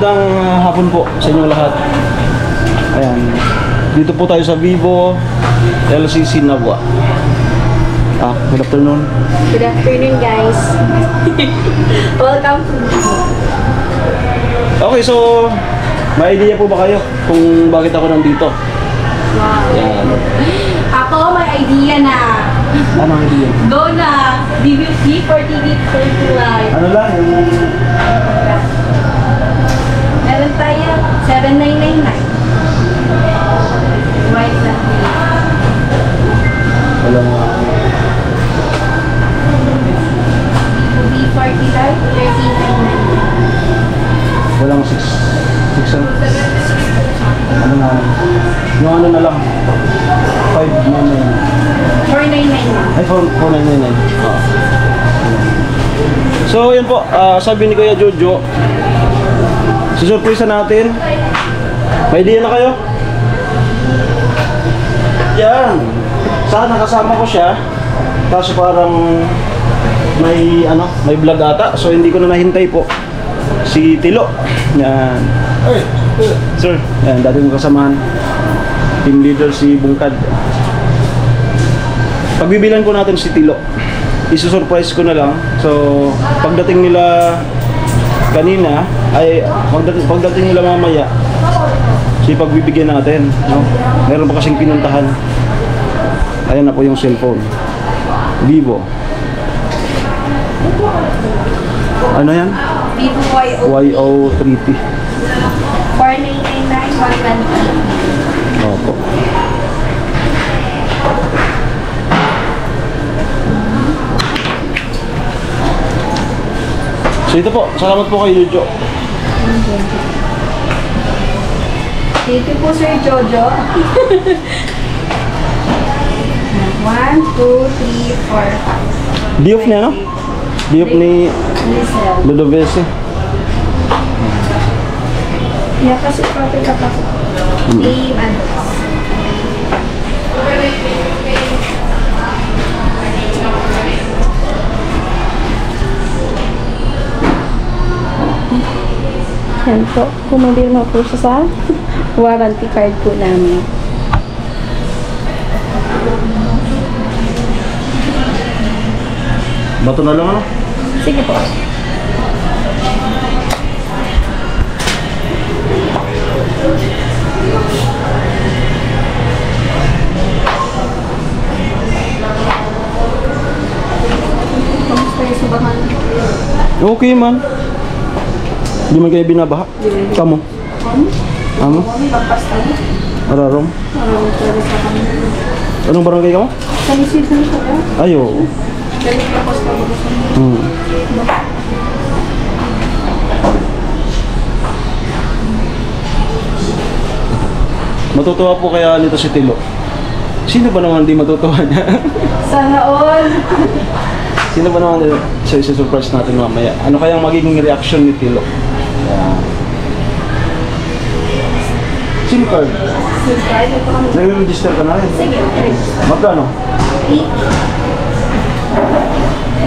magandang hapon po sa inyong lahat. Ayan. Dito po tayo sa Vivo LCC Nabwa. Good afternoon. Good afternoon, guys. Welcome to Vivo. Okay, so may idea po ba kayo kung bakit ako nandito? Wow. Ayan. Ako, may idea na. Anong idea? Go na! DVP for TV Live. Ano lang, yung... Meron tayo, 7999. White na. Walang... DVP 40 Live, 1399. Walang 6 ano na, yung ano na lang 599 499. ay 4999. So yun po, sabi ni Kuya Jojo, susurpresa natin. May idea na kayo? Yan, sana kasama ko siya, kaso parang may vlog ata, so hindi ko na nahintay po si Tilo. Yan. Sir, yan, dati kong kasamahan. Team leader si Bungkad. Pagbibilan ko natin si Tilo, isusurprise ko na lang. So, pagdating nila kanina, ay pagdating nila mamaya, pagbibigyan natin, no? Meron pa kasing pinuntahan. Ayan na po yung cellphone. Vivo. Ano yan? Vivo YO3T. 4999, 120. Opo. So ito po, salamat po kay Jojo. Thank you po, Sir Jojo. 1, 2, 3, 4, 5. Diop niya, no? Diop ni Listen. Ludovese. Yeah, kasi proper ka pa. Name and yan po. Pumabili mo po siya sa warranty card po namin. Bato na lang, ano? Sige po. Kamusta yung subahan? Okay man. Hindi man kayo binabaha. Kamu? Amo? Kami pagpasta mo. Ararom? Maraming pwede sa kami. Anong barangay ka mo? Season ko yan. Ayo. Dali ka pasta mo. Matutuwa po kaya nito si Tilo. Sino ba naman hindi matutuwa niya? Sana all. Sino ba naman sa surprise natin mamaya? Ano kayang magiging reaction ni Tilo? SIM card. Subscribe ito kami. Nag-register ka na rin. Sige, Magkano?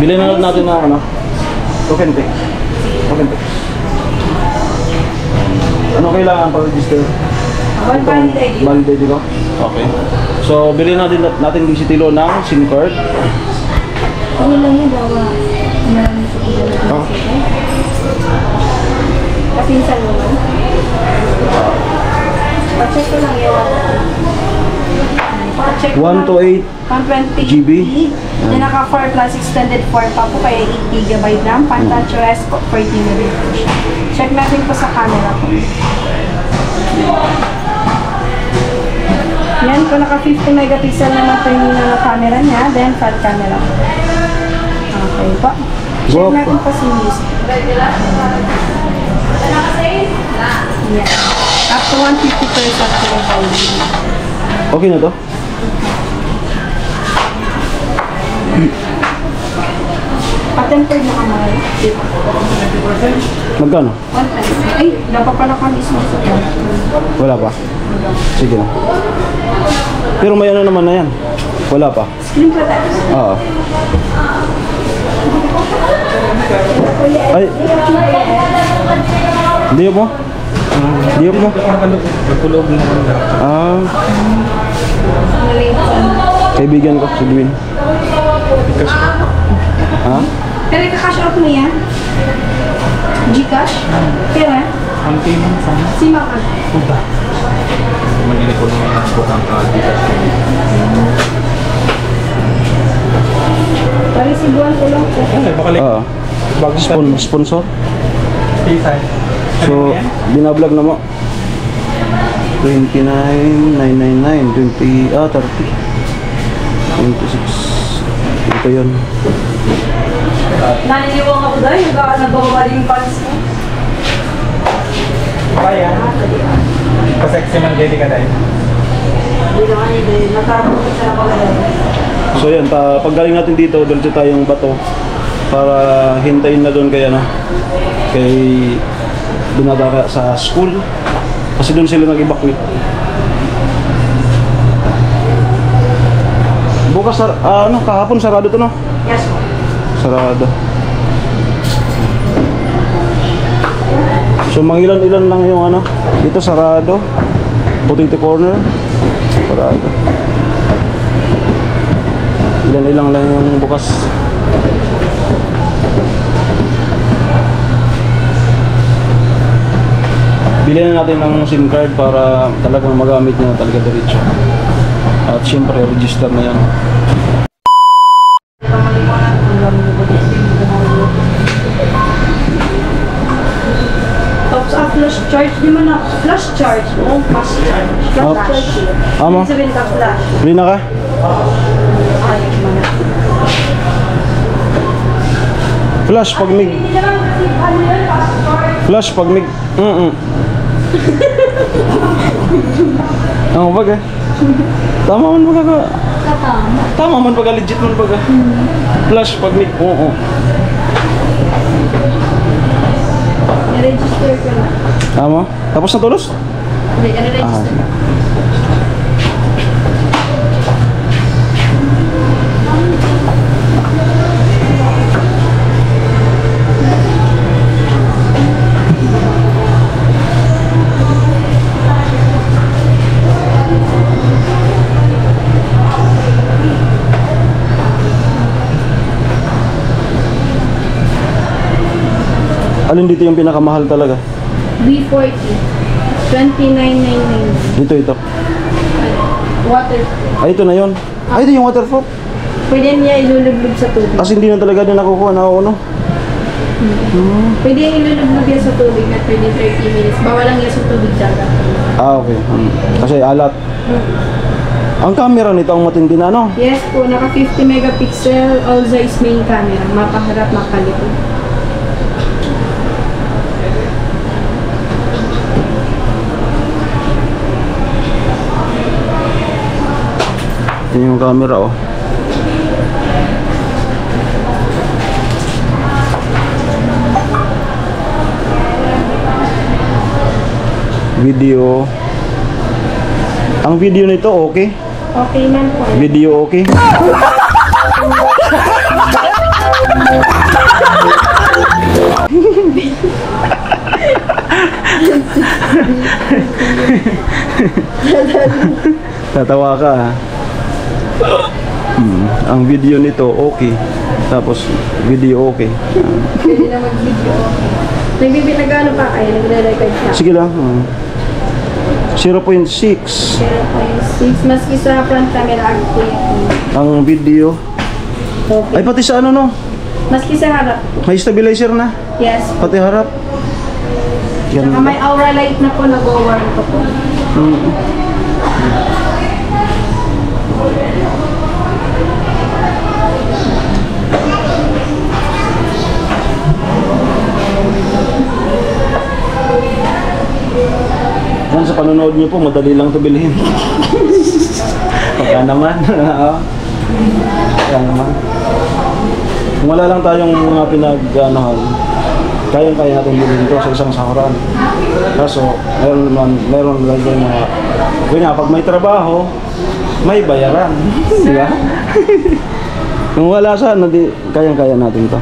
Bilhin na lang natin ng token pay. Token pay. Ano kailangan para-register? Valid. Valid ID ko? Okay. So, bilhin natin din si Tilo ng SIM card. Ano lang yun, dawa. Marami sa pagdala. Oh. Kapinsan mo lang. Pa-check ko lang yun. Pa-check ko 1 to 8 120 GB. Yan naka 4 plus extended 4 pa po kaya 8 GB RAM. Pan-touch OS po, 40 minutes po siya. Check natin po sa camera po. Yan, kung naka 50 megapixel naman po yung camera niya, then front camera po. Okay po. Check natin po si music. Yan. Up to 150% po yung volume. Okay na to? Pa-tempered na kamay. Magkano? 120. Ay, dapat pala kami sa Wala pa? Sige na. Pero may ano naman na yan? Wala pa? screen protect. Oo. Ay. Hindi mo? Diyok mo? Nagkulog na ako na. Ah, Malate sa... kaibigan ko, si Dwayne. Ha? Pero ika-cash out mo yan? Gcash? Kaya? Ang payment sana. Sima ka. Puta. Manili ko naman ang bukang ka-digas. Parisibuan ko lang po. Ay, baka like, Ah, bagong sponsor. P-sign. So, binablog na mo. 29,999, 30, 30. 26. Ito yun. Naniniwang ako dahil nagbabawa yung pants mo. Kaya. Pasexy man daily ka dahil. Hindi naman hindi. Natarapos ko siya pagkakas. So yan, paggaling natin dito, diretso tayong bato para hintayin na doon kay ano, kay Binadaka sa school kasi doon sila nag-evacuate. Bukas kahapon sarado to, no? Yes po. Sarado. So mangilan-ilan lang yung ano, dito sarado. Potato corner sarado. Ilan-ilang lang yung bukas. Bilhin na natin ng SIM card para talagang magamit niya talaga diretso. At syempre, register na yan. Tapos flash charge, di mo na flash charge. Oo, flash charge. Ah, Flash charge. Ama? Ibig sabihin ka flash. Bili na ka? Ay, mana. Flash pag mig. Hindi naman kasi ano yun, flash charge. Flash pag mig. Ang baga. Tama man baga ka. Katama. Tama man baga, legit man baga. Flash pag mig. Oo. I-register ko na. Tama? Tapos na tulos? Hindi, i-register. Alin dito yung pinakamahal talaga? B40. 29,999. Ito. Water. Ay, ito na yun. Ay, ito yung waterproof. Pwede niya ilulublog sa tubig. Kasi hindi na talaga din nakukuha na ano. Pwede yung ilulublog yan sa tubig na 20-30 minutes. Bawal lang yan sa tubig dagat. Ah, okay. Kasi alat. Ang camera nito ang matindi na, no? Yes po, naka 50 megapixel, all size main camera. Mapaharap, makalikod. Ito yung camera, oh. Video. Ang video nito okay? Okay man po. Video okay? Tatawa ka, ha? Ang video nito okay. Tapos video okay. Pwede na mag-video. Nagano pa kayo? Nagre-record siya. Sige lang. 0.6 0.6. Maski sa front camera active. ang video. Okay. Ay pati sa ano, no? Maski sa harap. May stabilizer na. Yes. Pati harap. Saka Yan. may aura light na po, nag-warm ko po. Yan sa panonood niyo po, madali lang ito bilhin. Pagka naman. Kaya naman. Kung wala lang tayong mga pinag-anohan, kayang-kaya natin bilhin ito sa isang sahuran. Kaso, meron lang yung mga, kaya pag may trabaho, may bayaran. Di ba? Kung wala sana, di, kayang-kaya natin ito.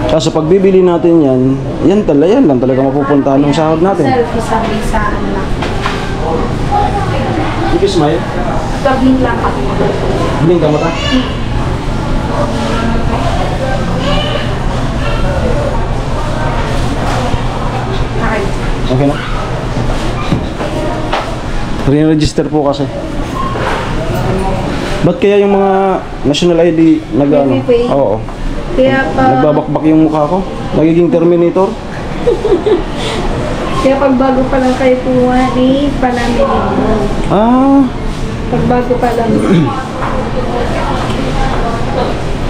Kaso pag bibili natin yan, yan lang talaga mapupuntahan ng sahod natin. Selfie sa ano lang. If you smile, Pag-blink lang ako. blink ka mata. Okay. Okay na. Re-register po kasi. Ba't kaya yung mga national ID nag-ano? Maybe. Oo. Kaya Nagbabakbak yung mukha ko. Nagiging Terminator. Kaya pag bago pa lang kayo kumuha ni Panamili mo. Ah, Pag bago pa lang.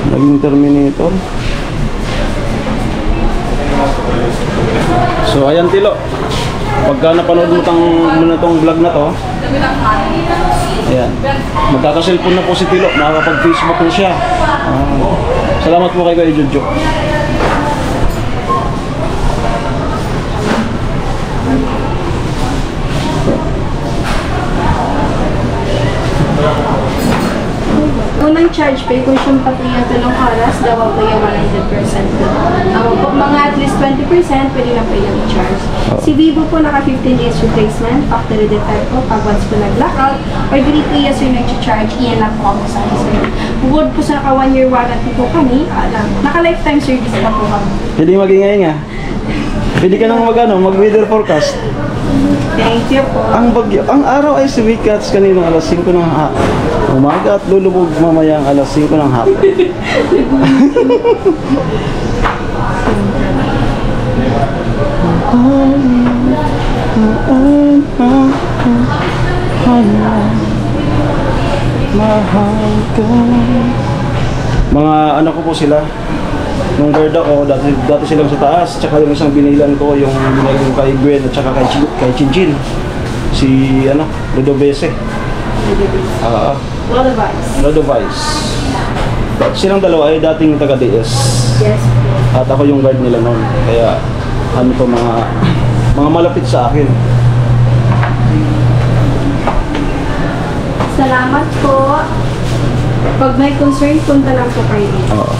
naging Terminator. So ayan Tilo. Pagka napanood mo tong vlog na to, ayan. Magkaka-cellphone na po si Tilo. Nakakapag-Facebook na siya. Salamat po kay Kuya Jojo. Unang charge pay kung siyang patuloy tulong oras, daw po yung 100%. Kung mga at least 20%, pwede na po yung charge. Si Vivo po naka 15 days replacement, factory defect po pag once po nag-blackout, or 3 years yung nag-charge, iyan lang po ako sa sir. Bukod po sa naka 1 year warranty po kami, naka lifetime service na po kami. Pwede magingay nga. Pwede ka nang mag-weather forecast. Thank you po. Ang bagyo, ang araw ay sumikat kaninang alas 5 ng umaga at lulubog mamayang alas 5 ng hapon. Mahal ka. Mga anak ko po sila. Nung bird ako, dati silang sa taas, tsaka yung isang binilan ko, yung binilan ko kay Gwen at tsaka kay Chinjin. Si, Ludovese. Lodovice. Silang dalawa ay dating taga-DS. Yes. At ako yung guard nila noon. Kaya, mga malapit sa akin. Salamat po. Pag may concern, punta lang po kayo dito. Oo.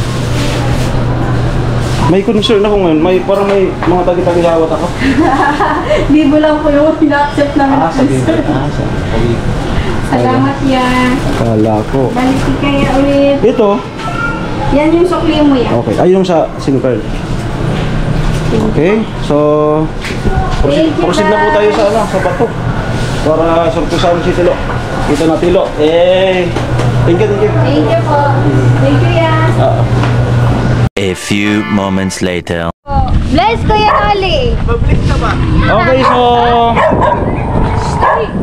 May concern ako ngayon. Parang may mga tagi-tagi-hawat ako. Vivo lang po yung ina-accept namin. Sabi. Salamat yan. Akala ko. Balik kaya ulit. Ito. Yan yung sukli mo yan. Okay. Ay, yung sa SIM card. Okay. So, proceed na po tayo sa bato. Para surprisahan si Tilo. Ito na Tilo. Thank you. Thank you po. Thank you yan. A few moments later. Bless Kuya Ali. Okay, so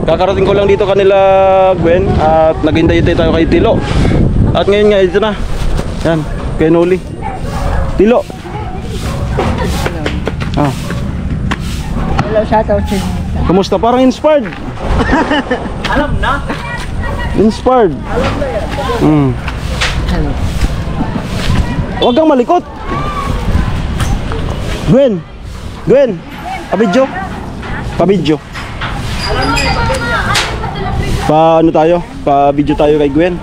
kakarating ko lang dito kanila Gwen at naghintay tayo kay Tilo. At ngayon nga ito na. Yan, kay Noli. Tilo. Hello, shoutout to you. Kumusta? Parang inspired. Alam na. Inspired. Hello. Huwag kang malikot. Gwen. Pabidyo. Pa-video tayo kay Gwen.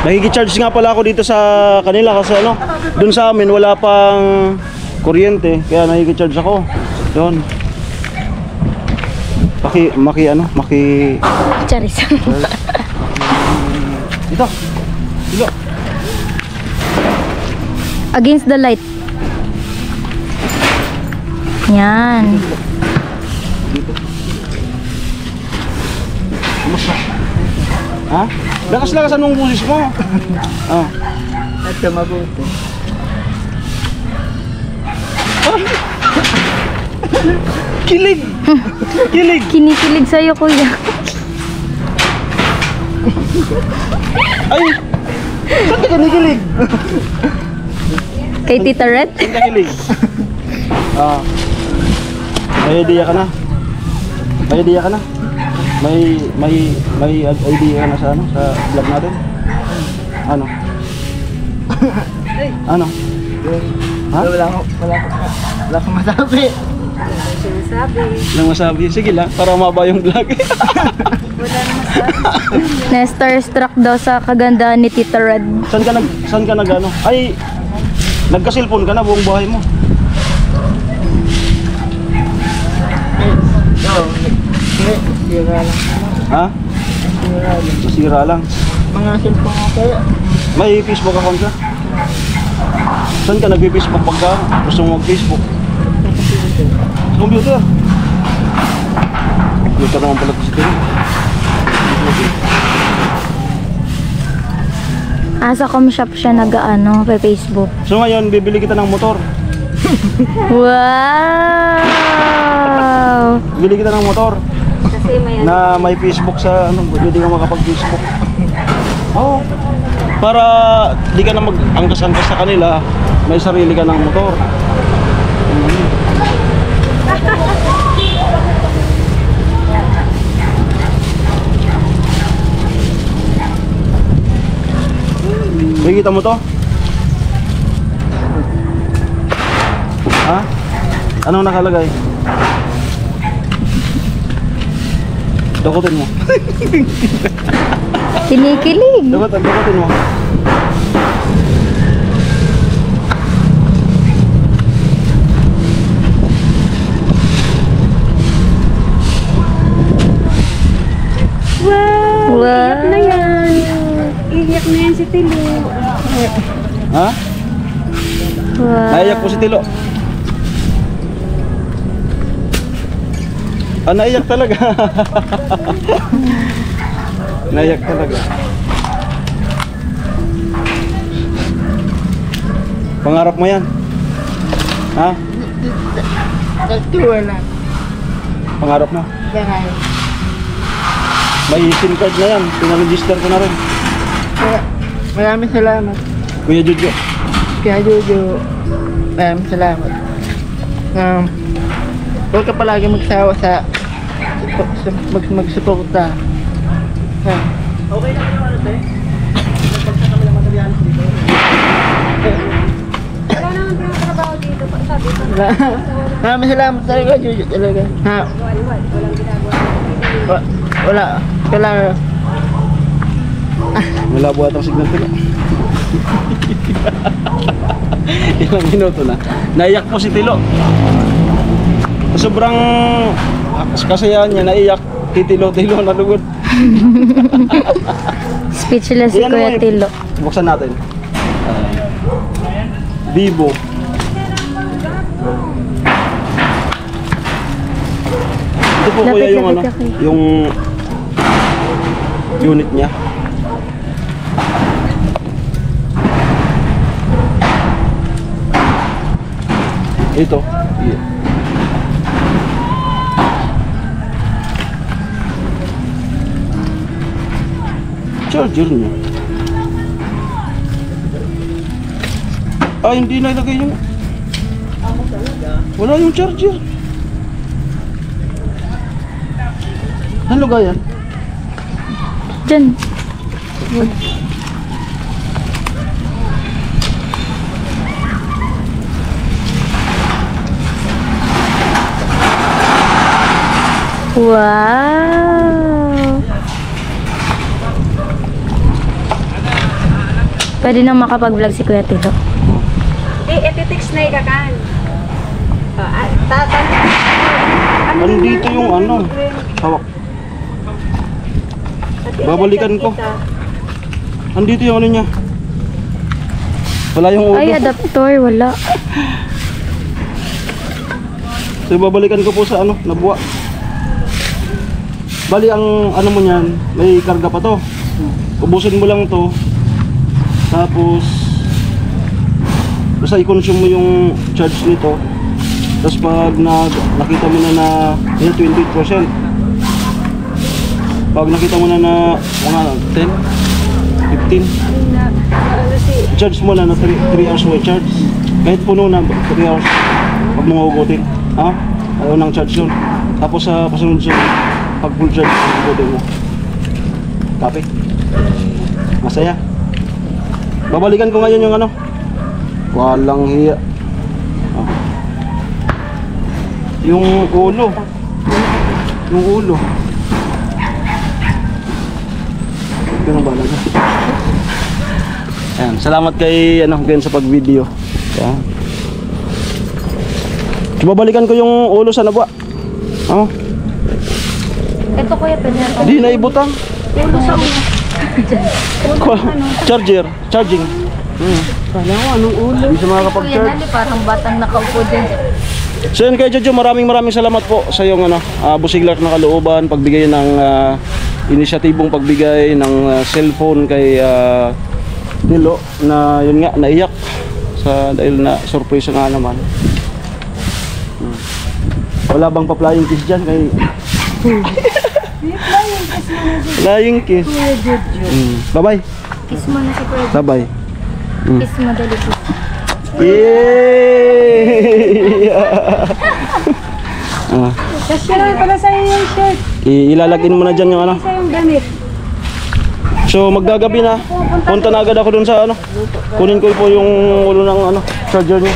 Nakikicharge nga pala ako dito sa kanila kasi dun sa amin wala pang kuryente kaya nakikicharge ako. Doon. Charis. Dito. Against the light. Yan. Kumusta? Ha? Lakas-lakas anong busis mo? Ito mabuti. Kilig! Kinikilig sa'yo, kuya. Ay! Saan ka kinikilig? Kay Tita Red? Saan ka kilig? May idea ka na? May idea ka na sa sa vlog natin? Ano? Ha? Wala akong masabi. Nang masabi. Sige lang, para maba yung vlog. Na-starstruck daw sa kagandahan ni Tita Red. Saan ka nag Ay, Nagka-cellphone ka na buong buhay mo. Sira lang. Ha? Sira lang. Masira lang. Mga cellphone ko kaya. May Facebook account ka? Saan ka nagpi-Facebook pagka gusto mo mag-Facebook? Sa computer. Computer naman pala sa tino. Sa com shop siya nag-ano, pa Facebook. So ngayon, bibili kita ng motor. Wow! Bibili kita ng motor Kasi may na may Facebook sa ano, hindi ka makapag-Facebook. Oo. Para di ka na mag-angkas-angkas sa kanila, may sarili ka ng motor. Nakikita mo to? Ha? Anong nakalagay? Dakutin mo. Kinikilig. Dakutin mo. Wow! iyak na yan. Iyak na yan si Tilo. Ha? Wow! Naiyak po si Tilo. Naiyak talaga. Naiyak talaga. Pangarap mo yan? Ha? Nagtuwa lang. Pangarap mo? Kaya. May SIM card na yan. Pinaregister ko na rin. Maraming salamat. Kuya Jojo. Kaya Jojo, maraming salamat. Huwag ka palagi magsawa sa magsuporta. Okay lang naman ito eh. Nagpagsa kami ng materialis dito. Wala naman trabaho dito. Sabi ko. Maraming salamat talaga, Jojo, talaga. Ha? Walang ginagawa. Wala. Kailangan. Wala buhat ang signal Tilo. Ilang minuto na. Naiyak po si Tilo. Sobrang kasayahan niya, naiyak. Tilo na lugod. Speechless si Yan Kuya naman, Tilo. Buksan natin. Vivo. Ito po kuya yung ano, Lapit ka, kuya. yung unit niya. Ito. Yeah. Charger niya. Hindi na ilagay yung... Wala yung charger. Ano lagayan? Diyan. Wow! Pwede na makapag-vlog si Kuya Tilo. Etitext na ikakan. Nandito yung ano. Hawak. Babalikan ko. Nandito yung ano niya. Wala yung ulo. Ay, adapter. Wala. So babalikan ko po sa ano, nabuwa. Bali ang ano mo niyan, may karga pa to. Ubusin mo lang to. Tapos basta i-consume mo yung charge nito. Tapos pag nakita mo na 28%. Pag nakita mo na mga 10, 15. Charge mo na 3 hours mo charge. Kahit puno na 3 hours. Pag mo hugutin. Ha? Ayaw ng charge yun. Tapos sa pasunod siya, pag full charge, hugutin mo. Copy. Masaya. Babalikan ko ngayon yung ano. Walang hiya. Ah. Yung ulo. Yung ulo. Ganun ba lang? Ayan, salamat kay ano, Gwen sa pag-video. Yan. So, babalikan ko yung ulo sa nabwa. Oh, Ito kuya, pwede na ito. di na ibutang. Ulo sa ulo. Charger, charging. Kala ko, anong ulo? Hindi siya Kuya makakapag-charge. Nali, parang batang nakaupo din. So yun kay Jojo, maraming salamat po sa iyong busiglak na kalooban, pagbigay ng inisyatibong pagbigay ng cellphone kay Tilo na yun nga, naiyak dahil na surprise nga naman. Wala bang pa-flying kiss dyan kay... Flying kiss. Bye-bye. Kiss mo na si Kuya. Bye-bye. Kiss mo dali kiss. Yay! Kasi naman pala sa'yo yung shirt. Ilalagin mo na dyan yung ano. Sa yung damit. So magdagabi na. Punta na agad ako dun sa ano. Kunin ko po yung ulo ng charger niya.